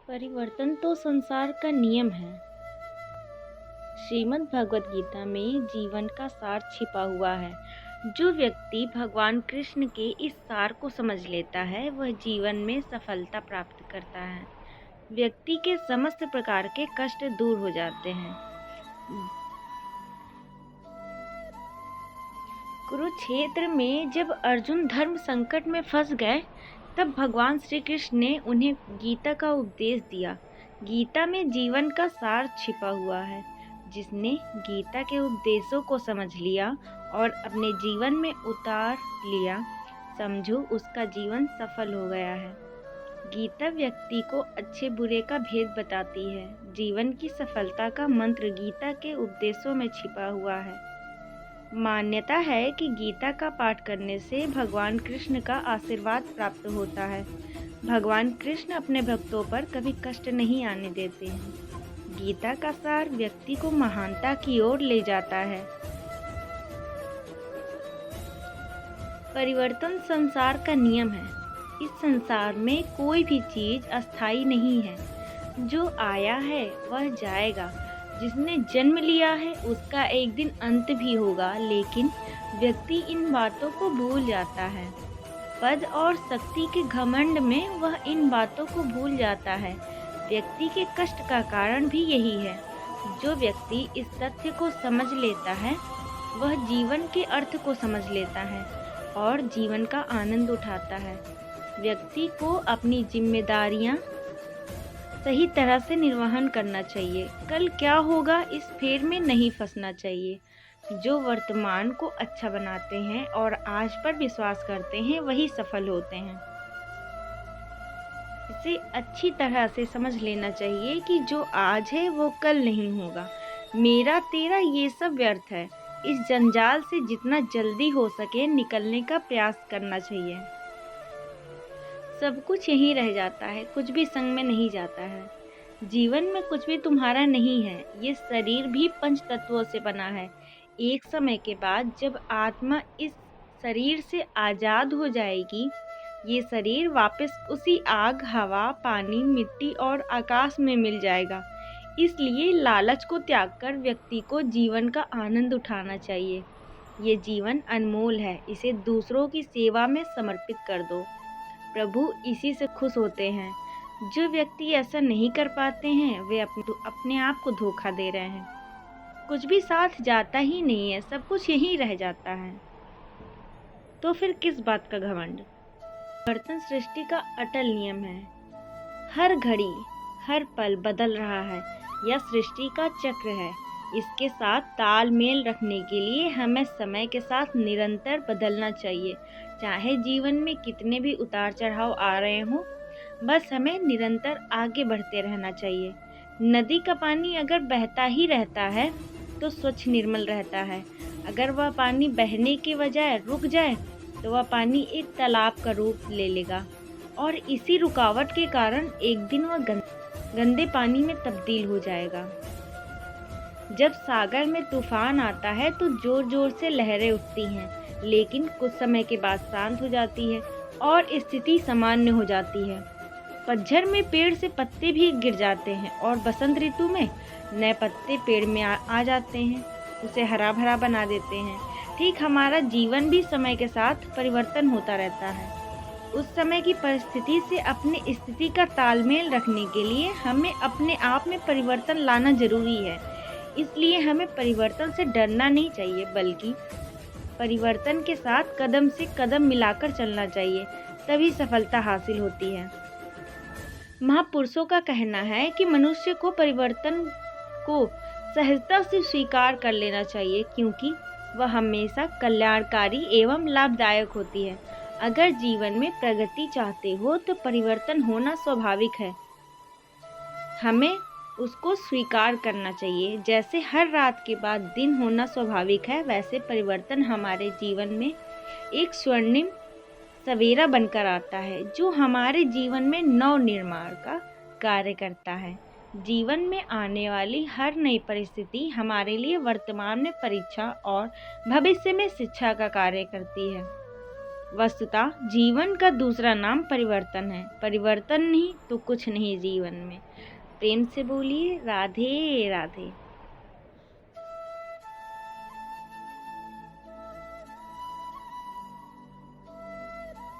परिवर्तन तो संसार का नियम है। श्रीमद् भगवत गीता में जीवन का सार छिपा हुआ है। जो व्यक्ति भगवान कृष्ण के इस सार को समझ लेता है वह जीवन में सफलता प्राप्त करता है। व्यक्ति के समस्त प्रकार के कष्ट दूर हो जाते हैं। कुरुक्षेत्र में जब अर्जुन धर्म संकट में फंस गए तब भगवान श्री कृष्ण ने उन्हें गीता का उपदेश दिया। गीता में जीवन का सार छिपा हुआ है। जिसने गीता के उपदेशों को समझ लिया और अपने जीवन में उतार लिया, समझो उसका जीवन सफल हो गया है। गीता व्यक्ति को अच्छे बुरे का भेद बताती है। जीवन की सफलता का मंत्र गीता के उपदेशों में छिपा हुआ है। मान्यता है कि गीता का पाठ करने से भगवान कृष्ण का आशीर्वाद प्राप्त होता है। भगवान कृष्ण अपने भक्तों पर कभी कष्ट नहीं आने देते हैं। गीता का सार व्यक्ति को महानता की ओर ले जाता है। परिवर्तन संसार का नियम है। इस संसार में कोई भी चीज अस्थायी नहीं है। जो आया है वह जाएगा। जिसने जन्म लिया है उसका एक दिन अंत भी होगा, लेकिन व्यक्ति इन बातों को भूल जाता है। पद और शक्ति के घमंड में वह इन बातों को भूल जाता है। व्यक्ति के कष्ट का कारण भी यही है। जो व्यक्ति इस तथ्य को समझ लेता है वह जीवन के अर्थ को समझ लेता है और जीवन का आनंद उठाता है। व्यक्ति को अपनी जिम्मेदारियां सही तरह से निर्वहन करना चाहिए। कल क्या होगा इस फेर में नहीं फंसना चाहिए। जो वर्तमान को अच्छा बनाते हैं और आज पर विश्वास करते हैं वही सफल होते हैं। इसे अच्छी तरह से समझ लेना चाहिए कि जो आज है वो कल नहीं होगा। मेरा तेरा ये सब व्यर्थ है। इस जंजाल से जितना जल्दी हो सके निकलने का प्रयास करना चाहिए। सब कुछ यहीं रह जाता है, कुछ भी संग में नहीं जाता है। जीवन में कुछ भी तुम्हारा नहीं है। ये शरीर भी पंच तत्वों से बना है। एक समय के बाद जब आत्मा इस शरीर से आजाद हो जाएगी, ये शरीर वापस उसी आग, हवा, पानी, मिट्टी और आकाश में मिल जाएगा। इसलिए लालच को त्याग कर व्यक्ति को जीवन का आनंद उठाना चाहिए। ये जीवन अनमोल है, इसे दूसरों की सेवा में समर्पित कर दो। प्रभु इसी से खुश होते हैं। जो व्यक्ति ऐसा नहीं कर पाते हैं वे अपने आप को धोखा दे रहे हैं। कुछ भी साथ जाता ही नहीं है, सब कुछ यहीं रह जाता है। तो फिर किस बात का घमंड? परिवर्तन सृष्टि का अटल नियम है। हर घड़ी हर पल बदल रहा है। यह सृष्टि का चक्र है। इसके साथ तालमेल रखने के लिए हमें समय के साथ निरंतर बदलना चाहिए। चाहे जीवन में कितने भी उतार चढ़ाव आ रहे हों, बस हमें निरंतर आगे बढ़ते रहना चाहिए। नदी का पानी अगर बहता ही रहता है तो स्वच्छ निर्मल रहता है। अगर वह पानी बहने के बजाय रुक जाए तो वह पानी एक तालाब का रूप ले लेगा और इसी रुकावट के कारण एक दिन वह गंदे पानी में तब्दील हो जाएगा। जब सागर में तूफान आता है तो जोर जोर से लहरें उठती हैं, लेकिन कुछ समय के बाद शांत हो जाती है और स्थिति सामान्य हो जाती है। पतझड़ में पेड़ से पत्ते भी गिर जाते हैं और बसंत ऋतु में नए पत्ते पेड़ में आ जाते हैं, उसे हरा भरा बना देते हैं। ठीक हमारा जीवन भी समय के साथ परिवर्तन होता रहता है। उस समय की परिस्थिति से अपनी स्थिति का तालमेल रखने के लिए हमें अपने आप में परिवर्तन लाना जरूरी है। इसलिए हमें परिवर्तन से डरना नहीं चाहिए, बल्कि परिवर्तन के साथ कदम से कदम मिलाकर चलना चाहिए, तभी सफलता हासिल होती है। महापुरुषों का कहना है कि मनुष्य को परिवर्तन को सहजता से स्वीकार कर लेना चाहिए, क्योंकि वह हमेशा कल्याणकारी एवं लाभदायक होती है। अगर जीवन में प्रगति चाहते हो तो परिवर्तन होना स्वाभाविक है। हमें उसको स्वीकार करना चाहिए। जैसे हर रात के बाद दिन होना स्वाभाविक है, वैसे परिवर्तन हमारे जीवन में एक स्वर्णिम सवेरा बनकर आता है, जो हमारे जीवन में नव निर्माण का कार्य करता है। जीवन में आने वाली हर नई परिस्थिति हमारे लिए वर्तमान में परीक्षा और भविष्य में शिक्षा का कार्य करती है। वस्तुतः जीवन का दूसरा नाम परिवर्तन है। परिवर्तन नहीं तो कुछ नहीं जीवन में। प्रेम से बोलिए राधे राधे।